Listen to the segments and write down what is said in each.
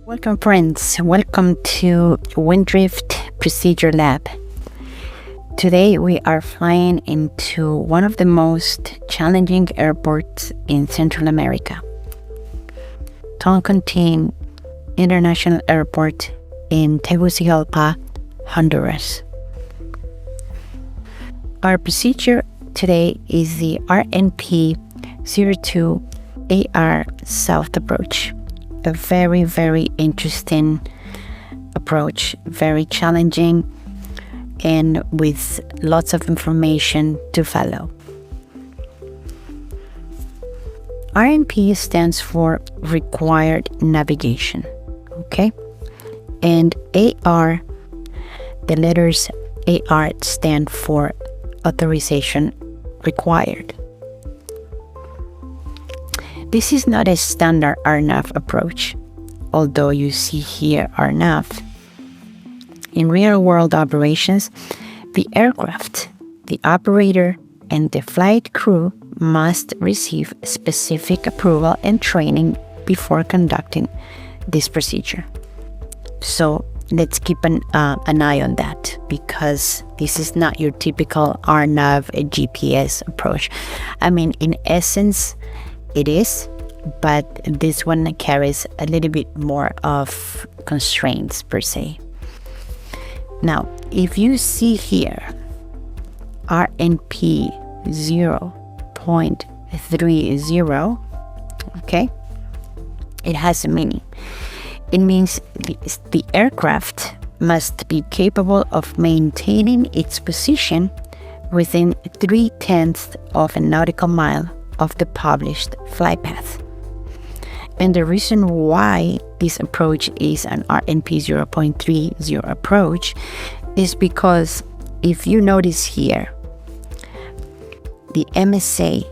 Welcome friends, welcome to WindDrift Procedure Lab. Today we are flying into one of the most challenging airports in Central America, Toncontín International Airport in Tegucigalpa, Honduras. Our procedure today is the RNP 02AR South approach. A very, very interesting approach, very challenging, and with lots of information to follow. RNP stands for required navigation, okay? And AR, the letters AR stand for authorization required. This is not a standard RNAV approach, although you see here RNAV. In real-world operations, the aircraft, the operator, and the flight crew must receive specific approval and training before conducting this procedure. So let's keep an eye on that, because this is not your typical RNAV GPS approach. I mean, in essence, it is, but this one carries a little bit more of constraints per se. Now, if you see here, RNP 0.30, okay, it has a meaning. It means the aircraft must be capable of maintaining its position within 3/10 of a nautical mile of the published flight path. And the reason why this approach is an RNP 0.30 approach is because if you notice here, the MSA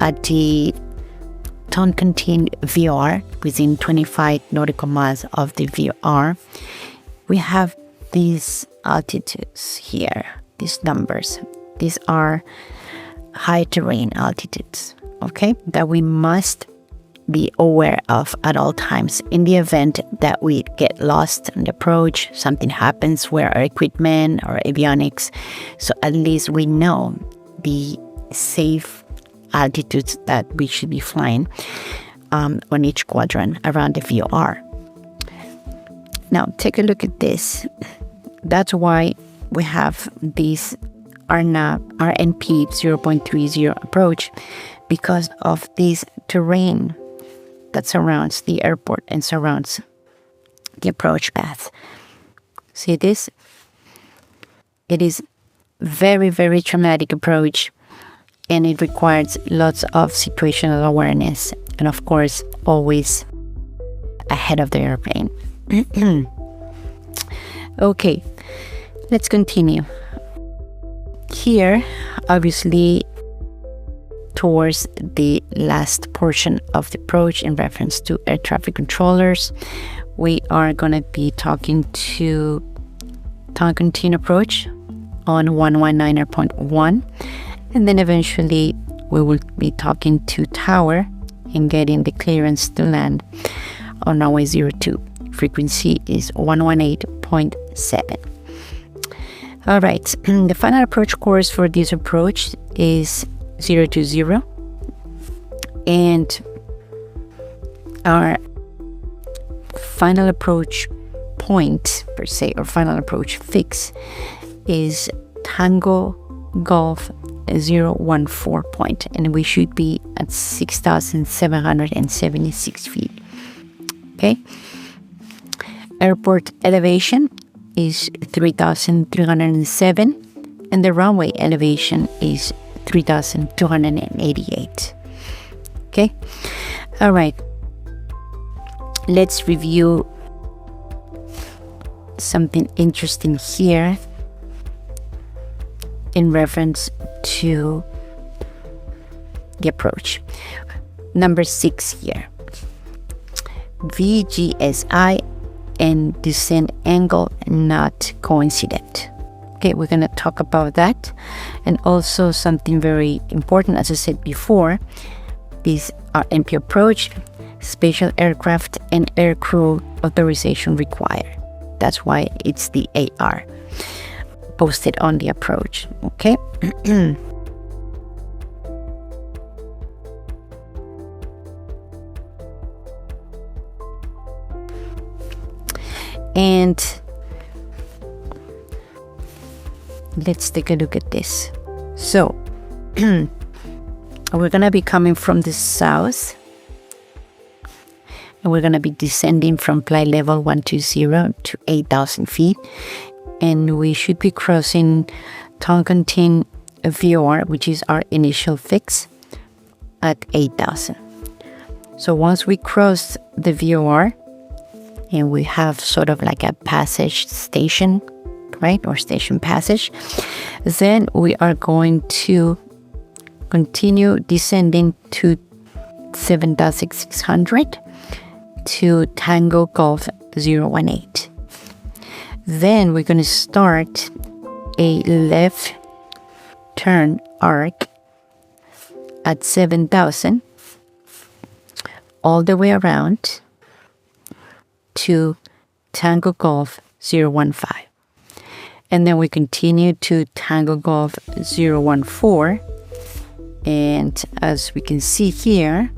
at the Toncontín VR, within 25 nautical miles of the VR, we have these altitudes here, these numbers. These are high terrain altitudes, okay, that we must be aware of at all times in the event that we get lost in the approach, something happens where our equipment or avionics, so at least we know the safe altitudes that we should be flying on each quadrant around the VOR. Now take a look at this. That's why we have this RNP 0.30 approach, because of this terrain that surrounds the airport and surrounds the approach path. See this? It is very, very traumatic approach, and it requires lots of situational awareness, and of course, always ahead of the airplane. Okay, let's continue. Here, obviously, towards the last portion of the approach in reference to air traffic controllers, we are going to be talking to Toncontín approach on 119.1, and then eventually we will be talking to tower and getting the clearance to land on runway 02. Frequency is 118.7. All right, the final approach course for this approach is 020, and our final approach point per se, or final approach fix, is Tango Golf 014 point, and we should be at 6,776 feet. Okay, airport elevation is 3,307, and the runway elevation is 3,288. Okay, all right, let's review something interesting here in reference to the approach. Number 6 here, VGSI and descent angle not coincident. Okay, we're going to talk about that And also something very important, as I said before, these are RNP approach, special aircraft and aircrew authorization required. That's why it's the AR posted on the approach. Okay. And let's take a look at this. So we're gonna be coming from the south, and we're gonna be descending from flight level 120 to 8,000 feet, and we should be crossing Toncontín VOR, which is our initial fix, at 8,000. So once we cross the VOR, and we have sort of like a passage station, right, or station passage, then we are going to continue descending to 7,600 to Tango Golf 018. Then we're going to start a left turn arc at 7,000 all the way around to Tango Golf 015. And then we continue to Tango Golf 014. And as we can see here,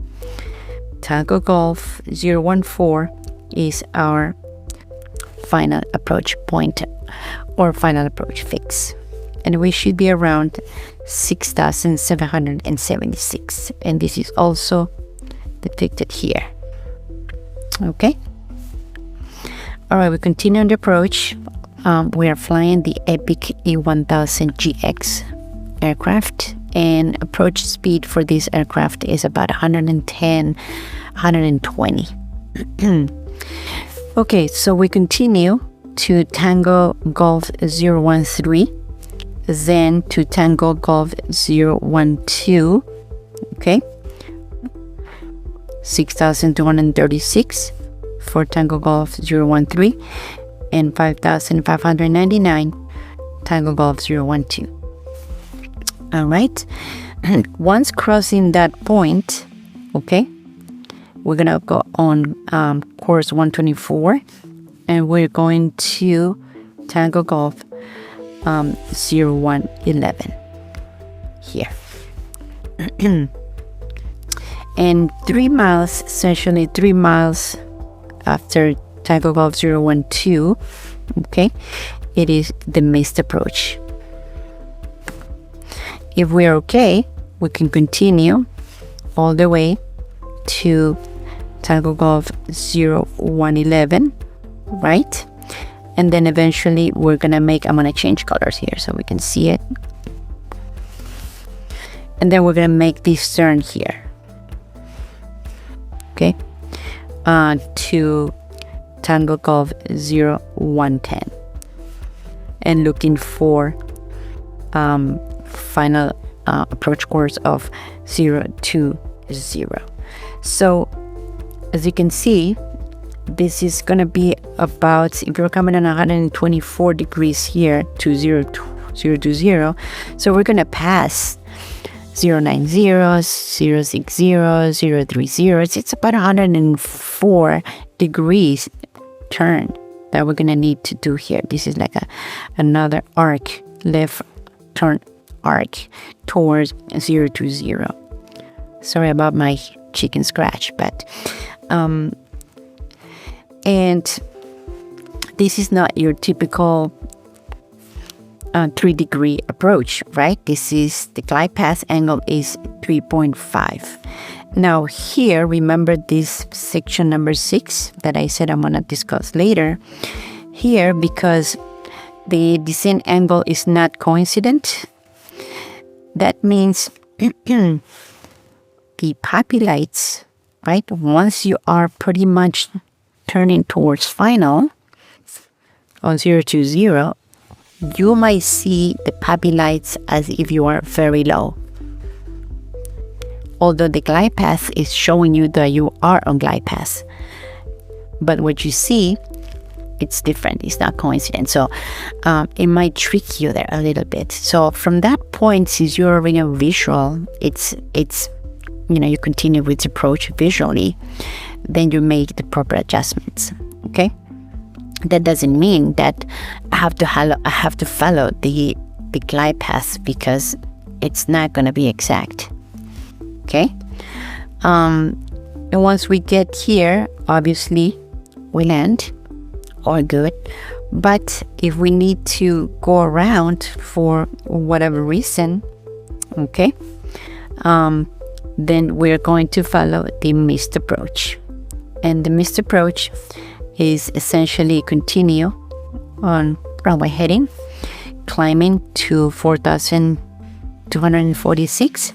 Tango Golf 014 is our final approach point or final approach fix. And we should be around 6,776. And this is also depicted here. Okay. All right, we continue on the approach. We are flying the Epic E1000GX aircraft, and approach speed for this aircraft is about 110, 120. Okay, so we continue to Tango Golf 013, then to Tango Golf 012, okay, 6,236 for Tango Golf 013, and 5,599 Tango Golf 012. All right. Once crossing that point, okay, we're gonna go on course 124, and we're going to Tango Golf 0111 here. And 3 miles, essentially 3 miles after Tango Golf 012, okay, it is the missed approach. If we're okay, we can continue all the way to Tango Golf 0111, right? And then eventually we're gonna I'm gonna change colors here so we can see it. And then we're gonna make this turn here, okay, to Tango Golf 0110, and looking for final approach course of 020. So as you can see, this is going to be about, if you're coming on 124 degrees here to 020, so we're going to pass 090, 060, 030. It's about 104 degrees turn that we're going to need to do here. This is like another arc, left turn arc towards 020. Sorry about my chicken scratch, but and this is not your typical 3-degree approach, right? This is the glide path angle is 3.5. Now here, remember this section number 6 that I said I'm gonna discuss later. Here, because the descent angle is not coincident, that means the puppy lights, right? Once you are pretty much turning towards final on 020, you might see the puppy lights as if you are very low. Although the glide path is showing you that you are on glide path. But what you see it's different. It's not coincidence. So it might trick you there a little bit. So from that point, since you're already a visual, it's you continue with the approach visually, then you make the proper adjustments. Okay, that doesn't mean that I have to follow the glide path, because it's not going to be exact. Okay, and once we get here, obviously we land, all good. But if we need to go around for whatever reason, okay, then we're going to follow the missed approach. And the missed approach is essentially continue on runway heading, climbing to 4,246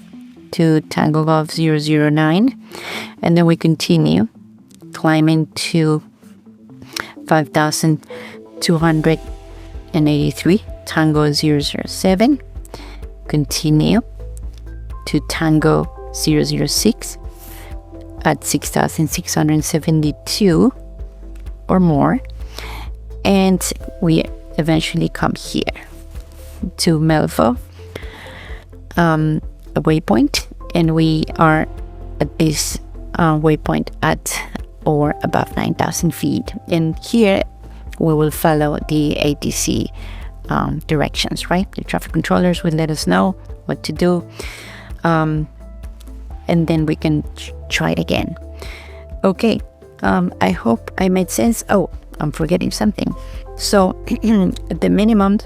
to Tango Golf 009, and then we continue climbing to 5,283 Tango 007, continue to Tango 006 at 6,672 or more, and we eventually come here to Melvo a waypoint, and we are at this waypoint at or above 9,000 feet, and here we will follow the ATC directions, right? The traffic controllers will let us know what to do, and then we can try it again. Okay, I hope I made sense. Oh, I'm forgetting something. So the minimum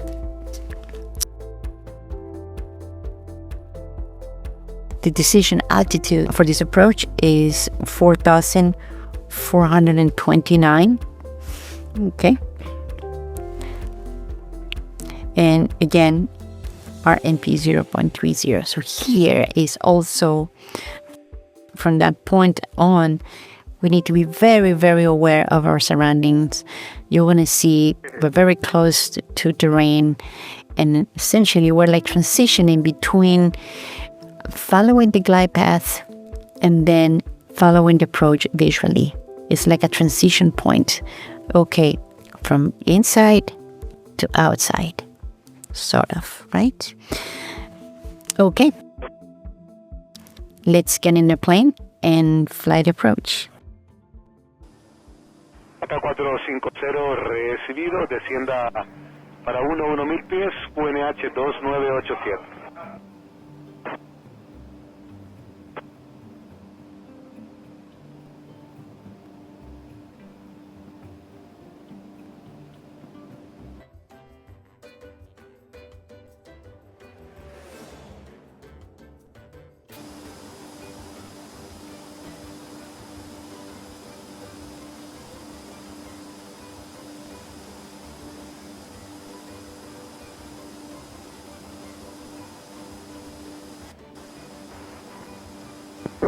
the decision altitude for this approach is 4,429. Okay, and again RNP 0.30. So here is also, from that point on, we need to be very, very aware of our surroundings. You're going to see we're very close to terrain, and essentially we're like transitioning between following the glide path and then following the approach visually. It's like a transition point. Okay, from inside to outside, sort of, right? Okay, let's get in the plane and fly the approach. Acá 450 recibido, descienda para 1000 pies, UNH 2987.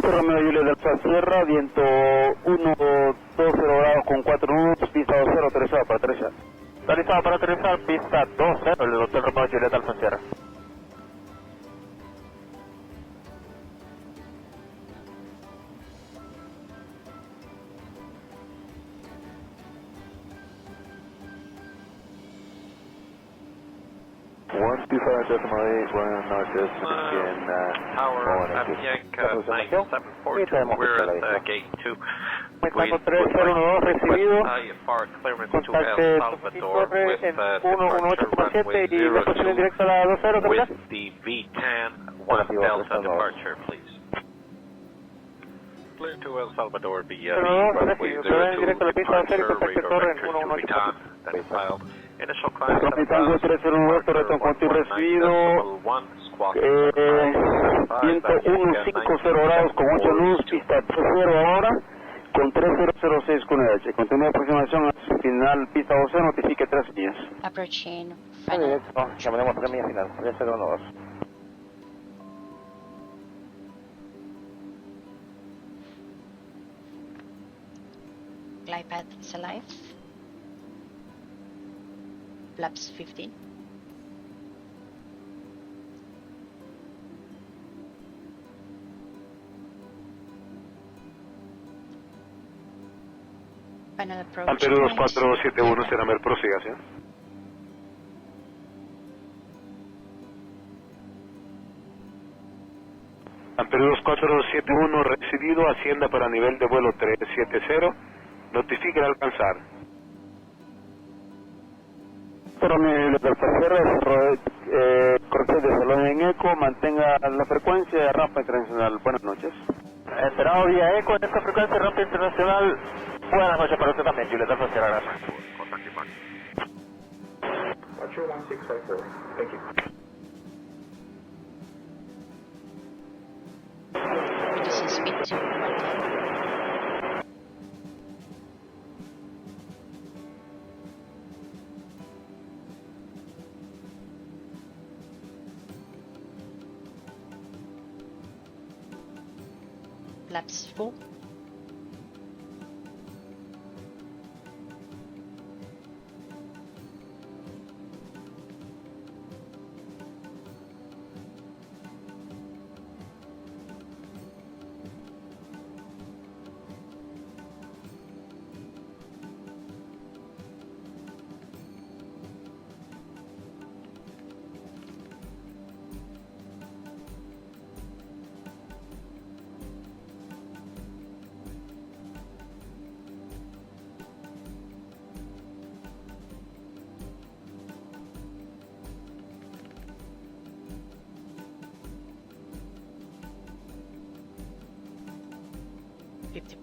Romeo Juliet Delta Sierra, viento 120 grados con 4 nudos, pista 20, autorizado para aterrizar. Autorizado para aterrizar, pista 20, el Hotel Romeo Juliet Alfa Sierra. Tower Apiac 9742, we're at gate 2. Tango 3012 recibido, IFR clearance to contacte El su Salvador torre with en departure 118,7 runway y la posición 02 directa a la 20, with ¿verdad? the V10 1 Delta departure, please. Clear to El Salvador via the runway 02 departure, redirect to Vuitton, that is filed. Initial climb Tango 309, Torre Toncontín recibido, viento 150 grados con 8 nudos, pista 30 ahora, con 3006 con EH. Continúa aproximación a final, pista 12, notifique 3 millas. Approaching final. Llamaremos 3 millas final, 3012. glide path is alive. Flaps 15. Final approach. Ampere 2471, Ceramer, prosiga, ¿sí? Ampere 2471, recibido, ascienda para nivel de vuelo 370, notifique al alcanzar. Pero mi corrección de salón en eco, mantenga la frecuencia de rampa internacional. Buenas noches. Enterado vía eco en esta frecuencia de rampa internacional. Buenas noches para usted también, Julieta Frontera, gracias. Roger 1654, thank you. Reducing speed to 110. Flaps full.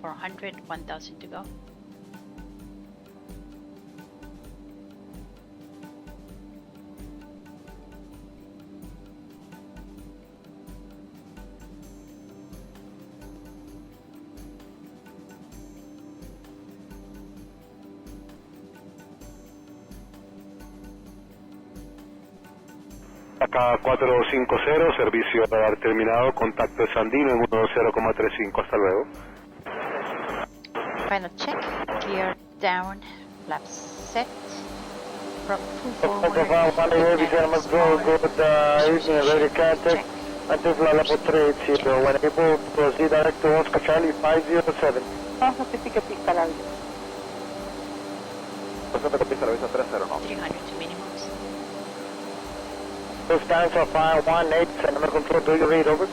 $5,400, 1,000 to go. Acá 450, servicio radar terminado, contacto de Sandino en 10,35, hasta luego. Final check. Gear down. Flaps set. Prop full forward. Good evening, ready contact. Antifly level 380. When able, proceed direct to Oscar Charlie 507. Vamos a certificar pista la vida. Presente con pista la vista 309. 300 to minimums. Lufthansa 518, Center Control, do you read over?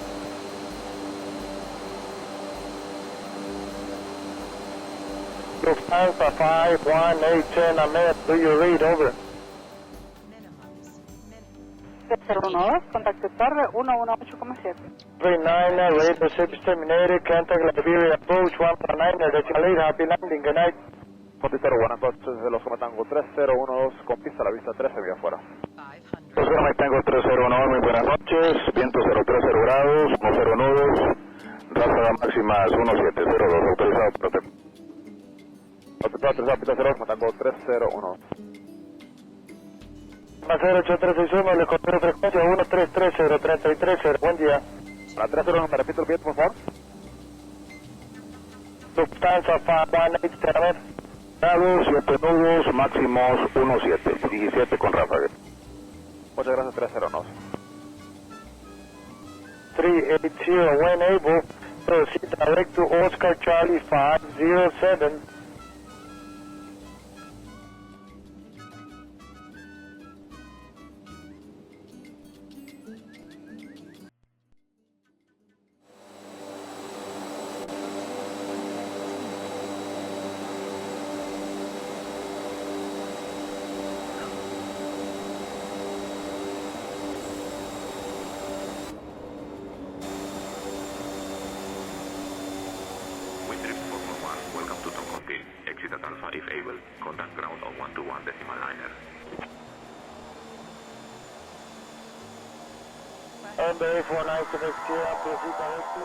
Lufthansa 518, Ahmed, do you read over? 3012, contacto tarde 118,7. 39, radio service terminated, contact Liberia approach 119, decimal 8, happy landing, good night. Contestero, buenas noches, de los Tango 3012, con pista la vista 13, vía afuera. Oscar Tango 309, muy buenas noches, viento 030 grados, 10 nudos, ráfaga máxima 1702, autorizado por hotel. Autorizado, pista 0, Tango 301. Más 08361, le correo frecuencia 1330330, buen día. La 301, me repito el viento, por favor. Lufthansa 518, Center. Grados, 7 nudos, máximos 17 con ráfaga. Muchas gracias, 309. 380, when able, proceed direct to Oscar Charlie 507. WindDrift 441, welcome to Toncontín. Exit at Alpha if able. Contact ground on 121 decimal liner. And the A49 to next year, proceed direct to